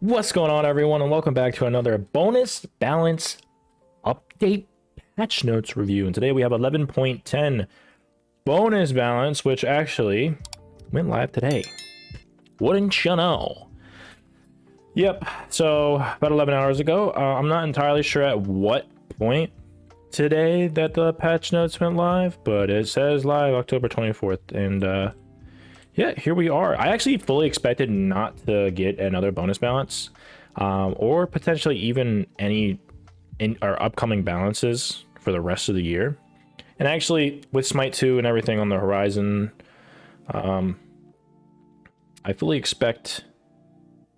What's going on, everyone, and welcome back to another bonus balance update patch notes review. And today we have 11.10 bonus balance, which actually went live today. Wouldn't you know? Yep, so about 11 hours ago. I'm not entirely sure at what point today that the patch notes went live, but it says live October 24th. And yeah, here we are. I actually fully expected not to get another bonus balance, or potentially even any in our upcoming balances for the rest of the year. And actually, with Smite 2 and everything on the horizon, I fully expect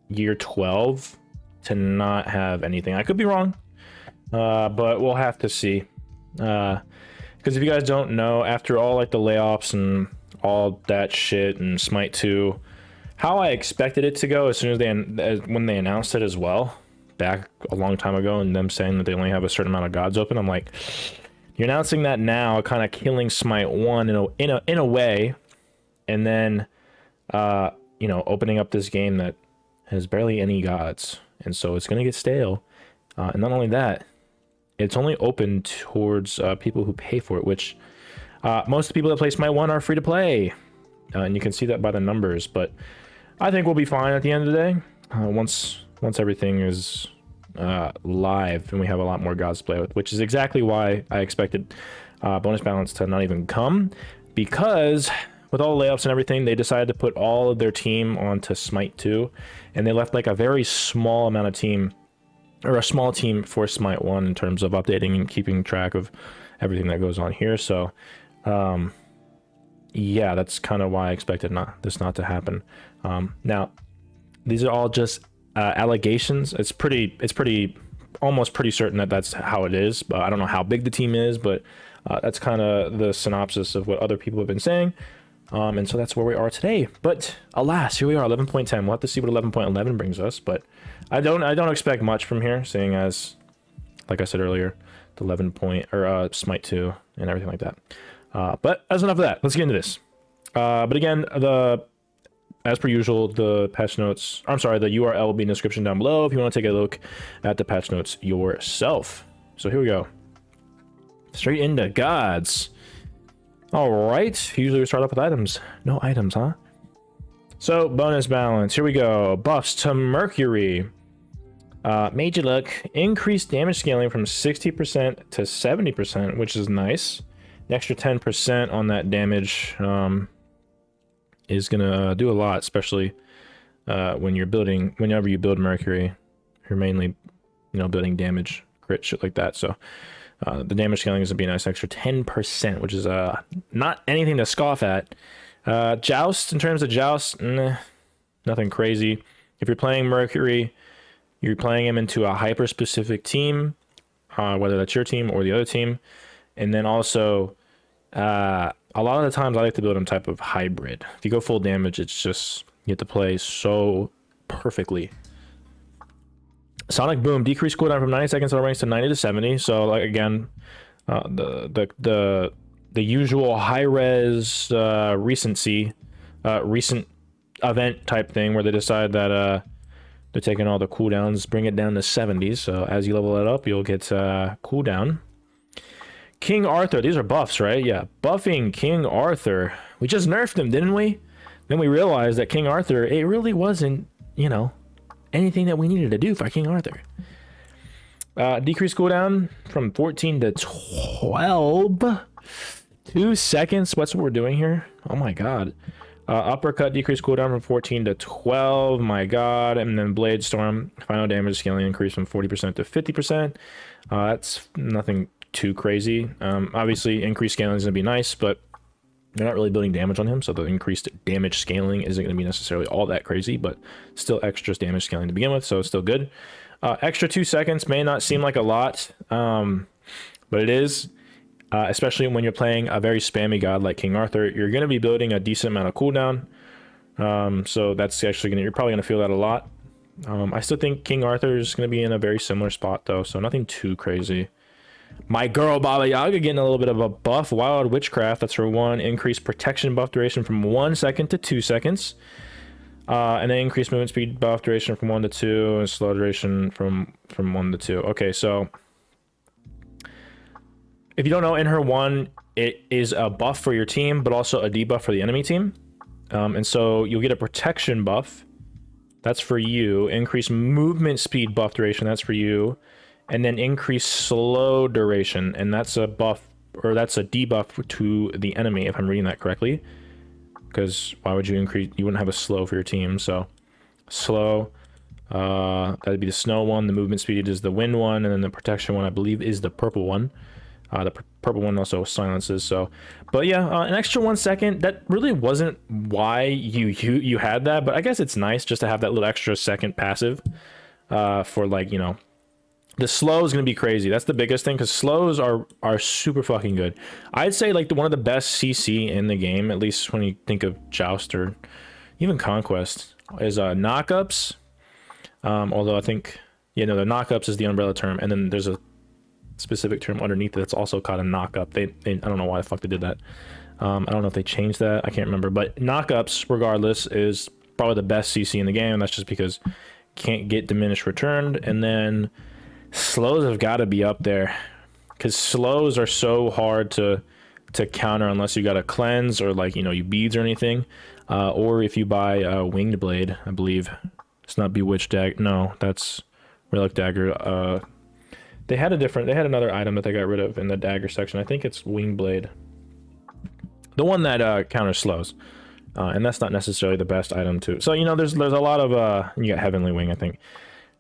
year 12 to not have anything. I could be wrong, but we'll have to see. Because if you guys don't know, after all like the layoffs and all that shit and Smite 2, how I expected it to go as soon as when they announced it as well back a long time ago, and them saying that they only have a certain amount of gods open, I'm like, you're announcing that now, kind of killing Smite 1 in a way, and then you know, opening up this game that has barely any gods, and so it's gonna get stale. And not only that, it's only open towards people who pay for it, which most of the people that play Smite 1 are free to play, and you can see that by the numbers. But I think we'll be fine at the end of the day, once everything is live and we have a lot more gods to play with, which is exactly why I expected bonus balance to not even come, because with all the layoffs and everything, they decided to put all of their team onto Smite 2, and they left like a very small amount of team, or a small team for Smite 1 in terms of updating and keeping track of everything that goes on here. So yeah, that's kind of why I expected this not to happen. Now, these are all just allegations. It's almost pretty certain that that's how it is, but I don't know how big the team is, but that's kind of the synopsis of what other people have been saying. And so that's where we are today. But alas, here we are, 11.10. We'll have to see what 11.11 brings us, but I don't expect much from here, seeing as, like I said earlier, the Smite 2 and everything like that. But that's enough of that. Let's get into this. But again, as per usual, the patch notes, the URL will be in the description down below if you want to take a look at the patch notes yourself. So here we go. Straight into gods. All right. Usually we start off with items. No items, huh? So bonus balance. Here we go. Buffs to Mercury. Made you look. Increased damage scaling from 60% to 70%, which is nice. The extra 10% on that damage is gonna do a lot, especially whenever you build Mercury, you're mainly, you know, building damage, crit, shit like that. So the damage scaling is gonna be a nice extra 10%, which is not anything to scoff at. Joust, in terms of joust, nothing crazy. If you're playing Mercury, you're playing him into a hyper specific team, whether that's your team or the other team. And then also, a lot of the times I like to build him type of hybrid. If you go full damage, it's just, you have to play so perfectly. Sonic Boom, decrease cooldown from 90 seconds on range to 90 to 70. So like, again, the usual high res recent event type thing where they decide that they're taking all the cooldowns, bring it down to 70. So as you level it up, you'll get cooldown. King Arthur, these are buffs, right? Yeah, buffing King Arthur. We just nerfed him, didn't we? Then we realized that King Arthur, it really wasn't, you know, anything that we needed to do for King Arthur. Decrease cooldown from 14 to 12. 2 seconds. What's what we're doing here? Oh my god. Uppercut, decrease cooldown from 14 to 12. My god. And then Blade Storm, final damage scaling increase from 40% to 50%. That's nothing too crazy. Obviously increased scaling is going to be nice, but they're not really building damage on him, so the increased damage scaling isn't going to be necessarily all that crazy, but still extra damage scaling to begin with, so it's still good. Extra 2 seconds may not seem like a lot, but it is, especially when you're playing a very spammy god like King Arthur. You're going to be building a decent amount of cooldown, so that's actually you're probably going to feel that a lot. I still think King Arthur is going to be in a very similar spot though, so nothing too crazy. My girl Baba Yaga getting a little bit of a buff. Wild Witchcraft, that's for 1. Increased protection buff duration from 1 second to 2 seconds. And then increase movement speed buff duration from 1 to 2, and slow duration from 1 to 2. Okay, so if you don't know, in her 1, it is a buff for your team, but also a debuff for the enemy team. And so you'll get a protection buff. That's for you. Increase movement speed buff duration. That's for you. And then increase slow duration. And that's a buff, or that's a debuff to the enemy, if I'm reading that correctly. Because why would you increase? You wouldn't have a slow for your team. So slow. That'd be the snow one. The movement speed is the wind one. And then the protection one, I believe, is the purple one. The purple one also silences. So, but yeah, an extra 1 second. That really wasn't why you had that, but I guess it's nice just to have that little extra second passive. For, like, you know, the slow is gonna be crazy. That's the biggest thing, because slows are super fucking good. I'd say like one of the best CC in the game, at least when you think of Joust or even Conquest, is knockups. Although I think, you know, the knockups is the umbrella term, and then there's a specific term underneath that's also called a knock-up. They I don't know why the fuck they did that. I don't know if they changed that. I can't remember. But knockups, regardless, is probably the best CC in the game. That's just because can't get diminished returned. And then slows have got to be up there, because slows are so hard to counter unless you got a cleanse or, like, you know, you beads or anything. Or if you buy winged blade, I believe. It's not bewitched dagger. No, that's relic dagger. They had another item that they got rid of in the dagger section. I think it's wing blade, the one that counters slows, and that's not necessarily the best item too. So, you know, there's a lot of you got heavenly wing, I think,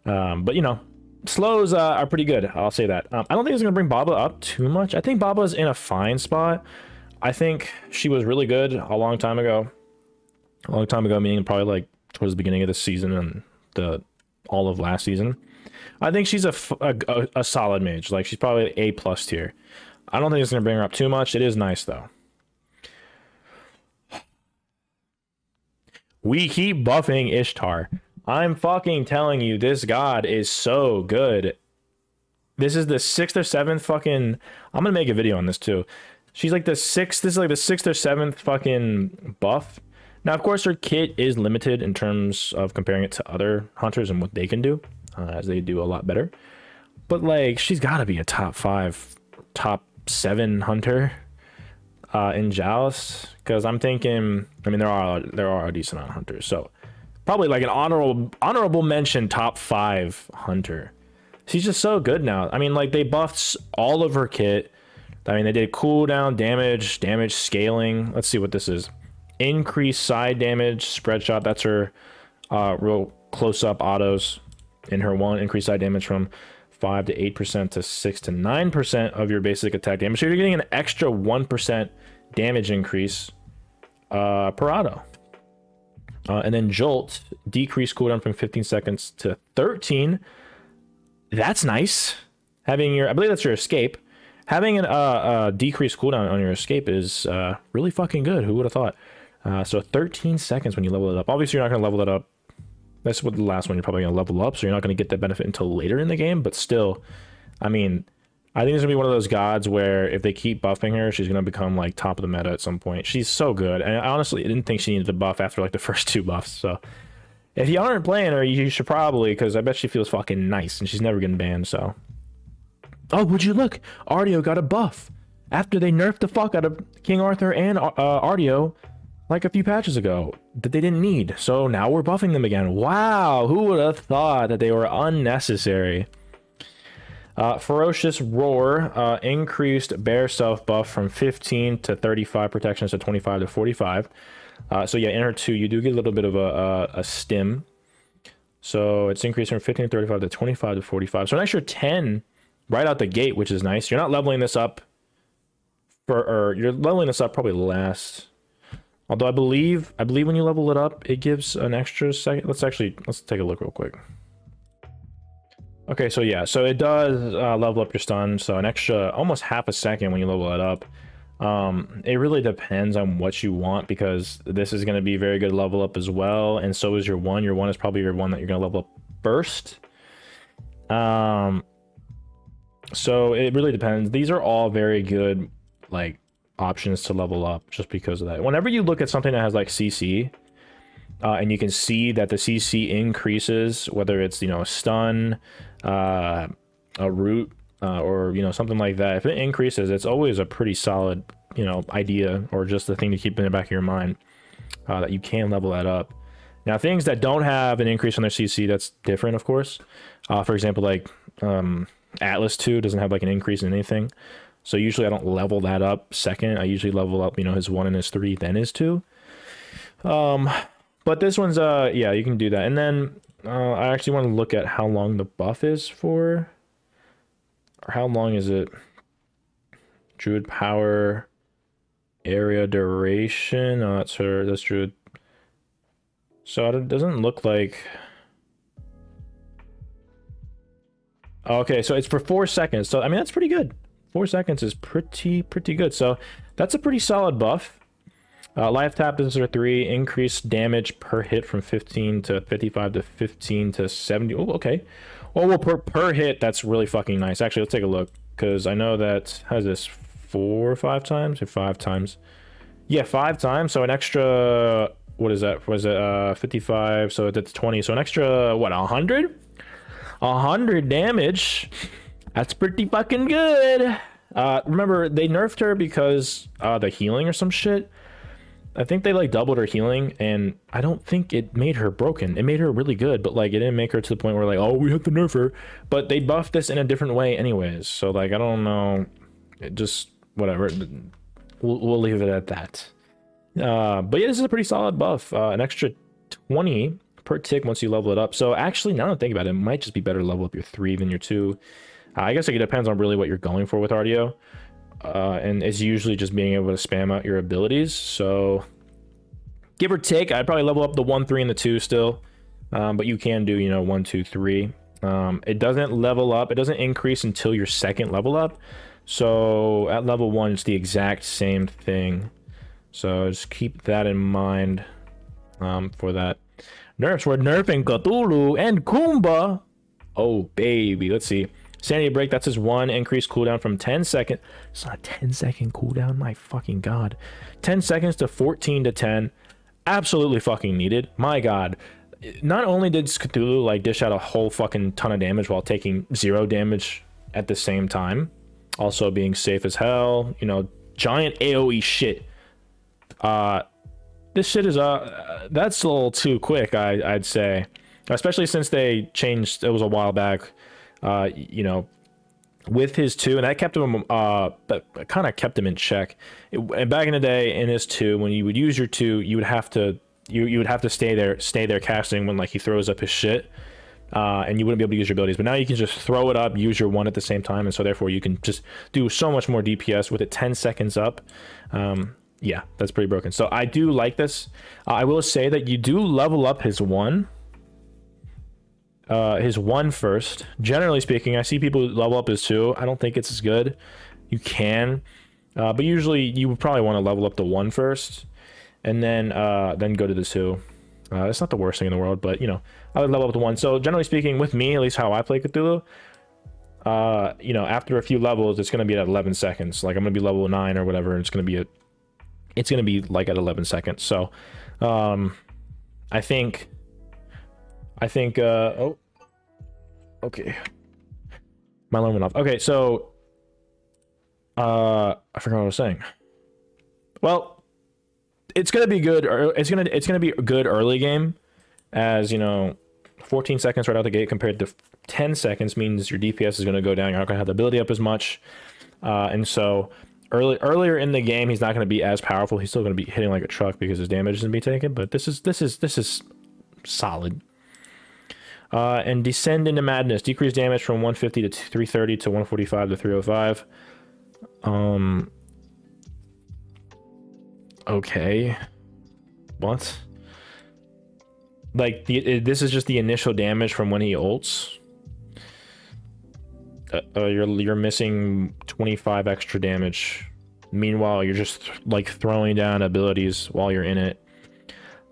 but, you know, slows are pretty good. I'll say that. I don't think it's gonna bring Baba up too much. I think Baba's in a fine spot. I think she was really good a long time ago, meaning probably like towards the beginning of the season and all of last season. I think she's a solid mage. Like, she's probably A+ tier. I don't think it's going to bring her up too much. It is nice, though. We keep buffing Ishtar. I'm fucking telling you, this god is so good. This is the 6th or 7th fucking... I'm going to make a video on this, too. She's like the 6th... This is like the 6th or 7th fucking buff. Now, of course, her kit is limited in terms of comparing it to other hunters and what they can do. As they do a lot better, but, like, she's got to be a top 5, top 7 hunter in Joust, because I'm thinking, I mean, there are a decent amount of hunters, so probably like an honorable mention top 5 hunter. She's just so good now. I mean, like, they buffed all of her kit. I mean, they did cooldown, damage scaling. Let's see what this is. Increased side damage, spread shot. That's her real close-up autos. In her 1, increase side damage from 5 to 8% to 6 to 9% of your basic attack damage. So you're getting an extra 1% damage increase per auto. And then Jolt, decrease cooldown from 15 seconds to 13. That's nice. Having your, I believe that's your escape. Having a decreased cooldown on your escape is really fucking good. Who would have thought? So 13 seconds when you level it up. Obviously, you're not going to level it up. That's what the last one you're probably going to level up, so you're not going to get that benefit until later in the game, but still, I mean, I think it's going to be one of those gods where if they keep buffing her, she's going to become, like, top of the meta at some point. She's so good, and I honestly didn't think she needed the buff after, like, the first 2 buffs, so if you aren't playing her, you should probably, because I bet she feels fucking nice, and she's never getting banned, so. Oh, would you look? Artio got a buff after they nerfed the fuck out of King Arthur and Artio like a few patches ago that they didn't need. So now we're buffing them again. Wow, who would have thought that they were unnecessary? Ferocious Roar, increased bear self buff from 15 to 35 protections to 25 to 45. So yeah, in her 2, you do get a little bit of a stim. So it's increased from 15 to 35 to 25 to 45. So an extra 10 right out the gate, which is nice. You're not leveling this up or you're leveling this up probably last. Although I believe when you level it up, it gives an extra second. Let's take a look real quick. Okay, so yeah, so it does level up your stun, so an extra almost half a second when you level it up. It really depends on what you want, because this is going to be very good level up as well, and so is your 1. Your 1 is probably your 1 that you're going to level up first. So it really depends. These are all very good, like, options to level up just because of that. Whenever you look at something that has, like, CC, and you can see that the CC increases, whether it's, you know, a stun, a root, or, you know, something like that. If it increases, it's always a pretty solid, you know, idea, or just the thing to keep in the back of your mind, that you can level that up. Now, things that don't have an increase on their CC, that's different, of course. For example, like Atlas 2 doesn't have like an increase in anything. So usually I don't level that up second. I usually level up, you know, his 1 and his 3, then his 2. But this one's, yeah, you can do that. And then I actually want to look at how long the buff is for. Or how long is it? Druid power, area duration. Oh, that's her. That's Druid. So it doesn't look like... Okay, so it's for 4 seconds. So, I mean, that's pretty good. 4 seconds is pretty good. So that's a pretty solid buff. Life tap is 3. Increased damage per hit from 15 to 55 to 15 to 70. Oh, okay. Oh, well, per hit, that's really fucking nice. Actually, let's take a look. Because I know that... Has this 4 or 5 times? Or 5 times? Yeah, 5 times. So an extra... What is that? Was it 55? So that's 20. So an extra, what, 100? 100 damage. That's pretty fucking good. Remember, they nerfed her because the healing or some shit. I think they like doubled her healing, and I don't think it made her broken. It made her really good, but like it didn't make her to the point where like, oh, we have to nerf her. But they buffed this in a different way anyways. So like, I don't know. It just, whatever. We'll leave it at that. But yeah, this is a pretty solid buff. An extra 20 per tick once you level it up. So actually, now that I think about it, it might just be better to level up your 3 than your 2. I guess it depends on really what you're going for with RDO. And it's usually just being able to spam out your abilities. So give or take, I'd probably level up the 1, 3, and the 2 still. But you can do, you know, 1, 2, 3. It doesn't level up. It doesn't increase until your second level up. So at level 1, it's the exact same thing. So just keep that in mind for that. Nerfs, we're nerfing Cthulhu and Kumba. Oh, baby. Let's see. Sanity Break, that's his 1 increased cooldown from 10 seconds. It's not a 10-second cooldown, my fucking god. 10 seconds to 14 to 10. Absolutely fucking needed. My god. Not only did Cthulhu like dish out a whole fucking ton of damage while taking 0 damage at the same time, also being safe as hell, you know, giant AoE shit. This shit is that's a little too quick, I'd say, especially since they changed. It was a while back, you know, with his 2, and that kept him but kind of kept him in check. And back in the day, in his 2, when you would use your 2, you would have to stay there casting when like he throws up his shit, and you wouldn't be able to use your abilities. But now you can just throw it up, use your 1 at the same time, and so therefore you can just do so much more DPS with it 10 seconds up. Yeah, that's pretty broken. So I do like this. I will say that you do level up his 1. His 1 first. Generally speaking, I see people level up his 2. I don't think it's as good. You can. But usually you would probably want to level up the 1 first. And then go to the 2. It's not the worst thing in the world, but you know, I would level up the 1. So generally speaking, with me, at least how I play Cthulhu, you know, after a few levels, it's going to be at 11 seconds. Like I'm going to be level 9 or whatever, and it's going to be like at 11 seconds. So I think oh, okay, my alarm went off. Okay, so I forgot what I was saying. Well, it's gonna be good, or it's gonna be a good early game, as you know, 14 seconds right out the gate compared to 10 seconds means your DPS is gonna go down. You're not gonna have the ability up as much, and so earlier in the game he's not gonna be as powerful. He's still gonna be hitting like a truck because his damage isn't be taken, but this is solid. And Descend into Madness, decrease damage from 150 to 330 to 145 to 305. Okay, what? Like this is just the initial damage from when he ults. You're missing 25 extra damage. Meanwhile, you're just like throwing down abilities while you're in it.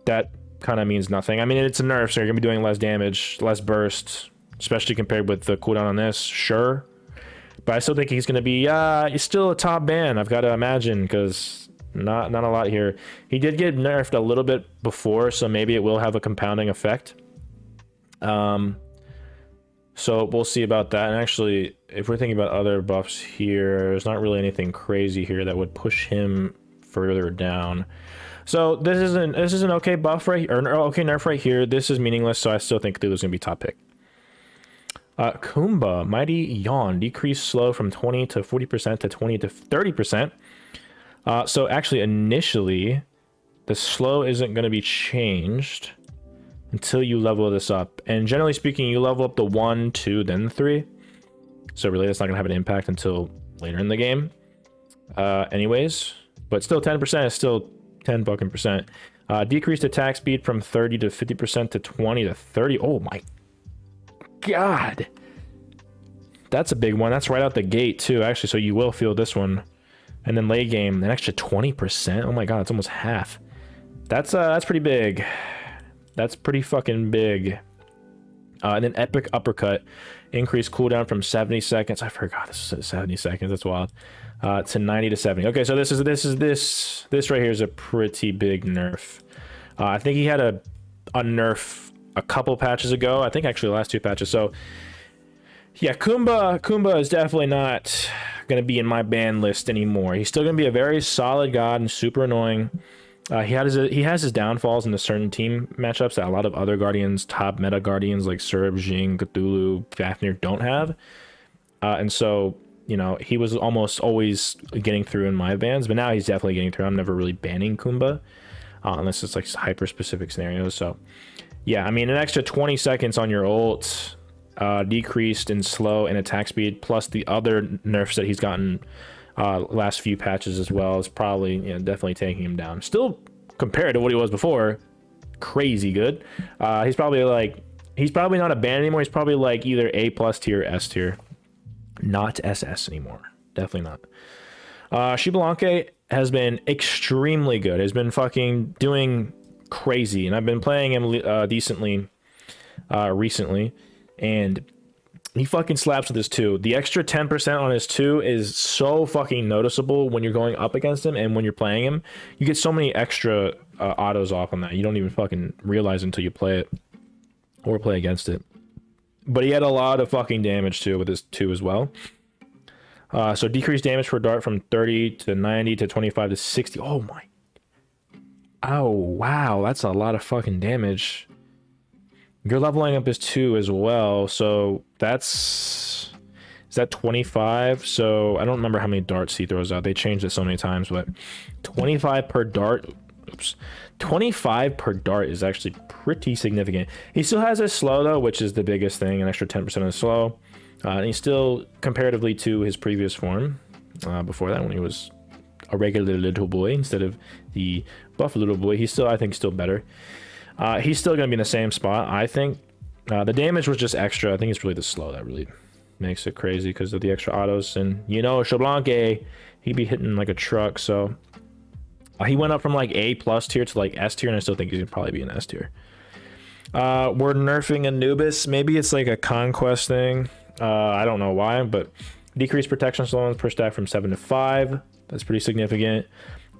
That kind of means nothing. I mean, it's a nerf, so you're gonna be doing less damage, less burst, especially compared with the cooldown on this. Sure, but I still think he's gonna be he's still a top ban. I've got to imagine, because Not a lot here. He did get nerfed a little bit before, so maybe it will have a compounding effect. So we'll see about that. And actually, if we're thinking about other buffs here, there's not really anything crazy here that would push him further down. So this is an okay buff right, or okay nerf right here. This is meaningless, so I still think Cthulhu's gonna be top pick. Kumba, Mighty Yawn, decreased slow from 20 to 40% to 20 to 30%. So actually, initially, the slow isn't going to be changed until you level this up. And generally speaking, you level up the 1, 2, then 3. So really, that's not going to have an impact until later in the game. Anyways, but still 10% is still 10 fucking percent. Decreased attack speed from 30 to 50% to 20 to 30. Oh my God. That's a big one. That's right out the gate too, actually. So you will feel this one. And then late game, an extra 20%. Oh my God, it's almost half. That's pretty big. That's pretty fucking big. And then epic uppercut, increased cooldown from 70 seconds. I forgot this is 70 seconds. That's wild. To 90 to 70. Okay, so this right here is a pretty big nerf. I think he had a nerf a couple patches ago. I think actually the last 2 patches. So yeah, Kumba is definitely not going to be in my ban list anymore. He's still going to be a very solid god and super annoying. He has his downfalls in the certain team matchups that a lot of other guardians, top meta guardians like Serb, Jing, Cthulhu, Fafnir don't have. And so, you know, he was almost always getting through in my bans, but now he's definitely getting through. I'm never really banning Kumba unless it's like hyper specific scenarios. So yeah, I mean, an extra 20 seconds on your ult, decreased in slow and attack speed, plus the other nerfs that he's gotten last few patches as well, is probably, you know, definitely taking him down. Still, compared to what he was before, crazy good. He's probably not a ban anymore. He's probably like either A+ tier or S tier, not SS anymore. Definitely not. Shibalanke has been extremely good. Has been fucking doing crazy, and I've been playing him decently recently, and he fucking slaps with his 2. The extra 10% on his 2 is so fucking noticeable when you're going up against him, and when you're playing him, you get so many extra autos off on that. You don't even fucking realize until you play it or play against it. But he had a lot of fucking damage too with his 2 as well. So decreased damage per dart from 30 to 90 to 25 to 60. Oh my. Oh, wow. That's a lot of fucking damage. You're leveling up his 2 as well. So that's... Is that 25? So I don't remember how many darts he throws out. They changed it so many times, but 25 per dart. Oops. 25 per dart is actually pretty significant. He still has his slow though, which is the biggest thing, an extra 10% of the slow. And he's still, comparatively to his previous form, before that when he was a regular little boy instead of the buff little boy, he's still, I think, still better. He's still going to be in the same spot, I think. The damage was just extra. I think it's really the slow that really makes it crazy because of the extra autos. And, you know, Shibalanke, he'd be hitting like a truck, so... he went up from like A+ tier to like S tier, and I still think he's gonna probably be an S tier. We're nerfing Anubis. Maybe it's like a conquest thing. I don't know why, but decreased protection slowness per stack from 7 to 5. That's pretty significant.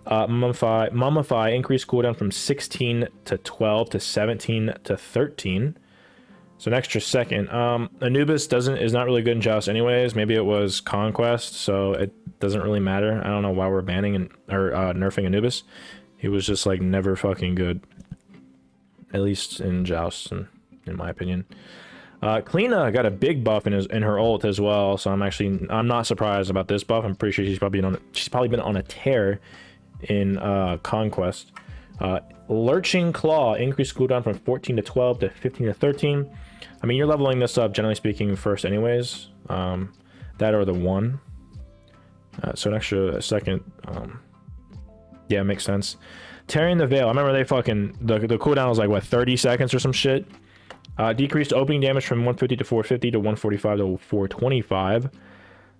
Mummify increased cooldown from 16 to 12 to 17 to 13. So an extra second. Anubis is not really good in Joust anyways. Maybe it was Conquest, so it doesn't really matter. I don't know why we're banning or nerfing Anubis. He was just like never fucking good, at least in Joust, in my opinion. Kleena got a big buff in her ult as well, so I'm not surprised about this buff. I'm pretty sure she's probably been on a tear in Conquest. Lurching Claw increased cooldown from 14 to 12 to 15 to 13. I mean, you're leveling this up, generally speaking, first anyways. That or the 1. So an extra second. Yeah, it makes sense. Tearing the Veil. I remember they fucking... The cooldown was like, what, 30 seconds or some shit? Decreased opening damage from 150 to 450 to 145 to 425.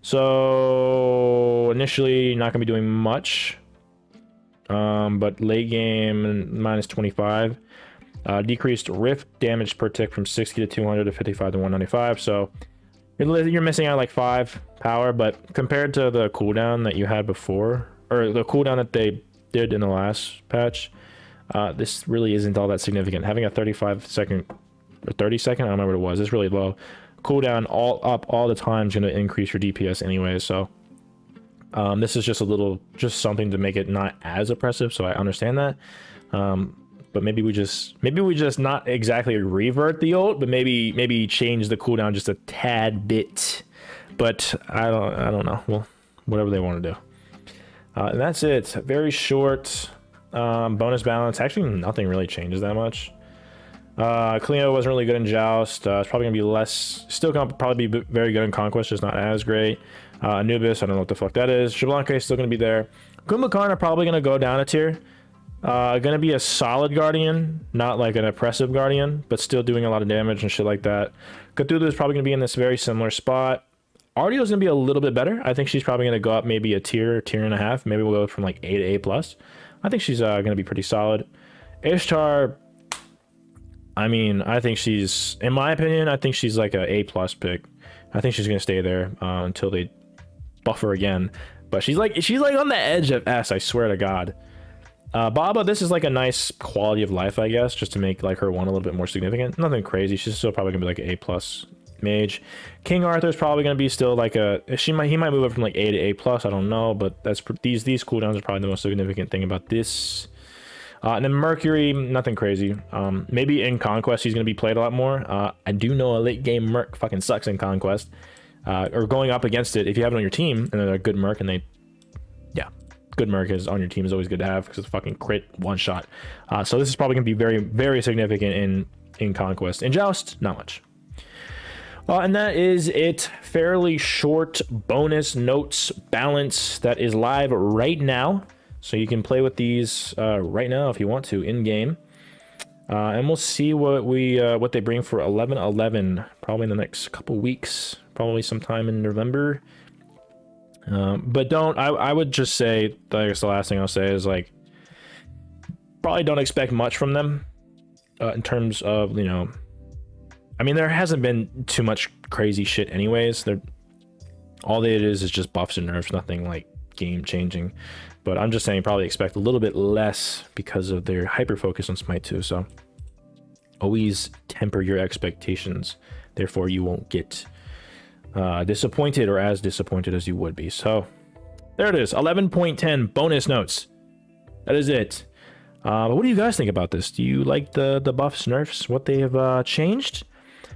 So initially, not going to be doing much. But late game, minus 25. Decreased rift damage per tick from 60 to 200 to 55 to 195. So you're missing out like 5 power, but compared to the cooldown that you had before, or the cooldown that they did in the last patch, this really isn't all that significant. Having a 35-second or 30-second, I don't remember what it was. It's really low. Cooldown all the time is going to increase your DPS anyway. So this is just something to make it not as oppressive. So I understand that. But maybe we just not exactly revert the ult, but maybe change the cooldown just a tad bit. But I don't know. Well, whatever they want to do. And that's it. Very short bonus balance. Actually, nothing really changes that much. Cleo wasn't really good in Joust. It's probably gonna be less. Still gonna probably be very good in Conquest, just not as great. Anubis, I don't know what the fuck that is. Shablanka is still gonna be there. Kumbhakarn are probably gonna go down a tier. Gonna be a solid Guardian, not like an oppressive Guardian, but still doing a lot of damage and shit like that. Cthulhu is probably gonna be in this very similar spot. Artio is gonna be a little bit better. I think she's probably gonna go up maybe a tier and a half. Maybe we'll go from like A to A plus. I think she's gonna be pretty solid. Ishtar, I mean, I think she's, in my opinion, I think she's like a A plus pick. I think she's gonna stay there until they buff her again. But she's like on the edge of S. I swear to God. Baba, this is like a nice quality of life, I guess, just to make like her one a little bit more significant. Nothing crazy. She's still probably gonna be like an A plus mage. King Arthur's probably gonna be still like he might move up from like A to A plus. I don't know, but that's these cooldowns are probably the most significant thing about this. And then Mercury, nothing crazy. Maybe in Conquest he's gonna be played a lot more. I do know a late game Merc fucking sucks in Conquest, or going up against it. If you have it on your team and they're a good Merc and good Merc is on your team is always good to have because it's fucking crit one shot. So this is probably gonna be very, very significant in Conquest. In Joust, not much. And that is it. Fairly short bonus notes balance that is live right now. So you can play with these right now if you want to in game. And we'll see what they bring for 11/11 probably in the next couple weeks, probably sometime in November. But I would just say, I guess the last thing I'll say is like, probably don't expect much from them in terms of, you know, I mean, there hasn't been too much crazy shit anyways. All it is just buffs and nerfs, nothing like game changing. But I'm just saying probably expect a little bit less because of their hyper focus on Smite 2. So always temper your expectations. Therefore, you won't get disappointed or as disappointed as you would be. So there it is, 11.10 bonus notes. That is it. But what do you guys think about this? Do you like the buffs, nerfs, what they have changed?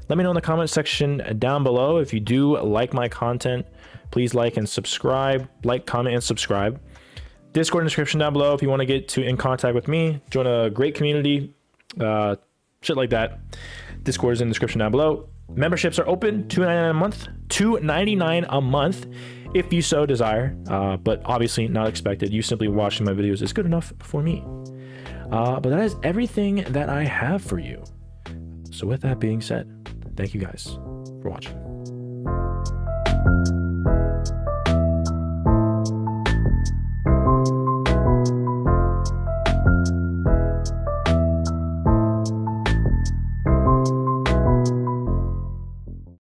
Let me know in the comment section down below. If you do like my content, please like and subscribe. Like, comment, and subscribe. Discord in the description down below if you want to get in contact with me. Join a great community, shit like that. Discord is in the description down below. Memberships are open, $2.99 a month. $2.99 a month if you so desire, but obviously not expected. You simply watching my videos is good enough for me. But that is everything that I have for you. So with that being said, thank you guys for watching.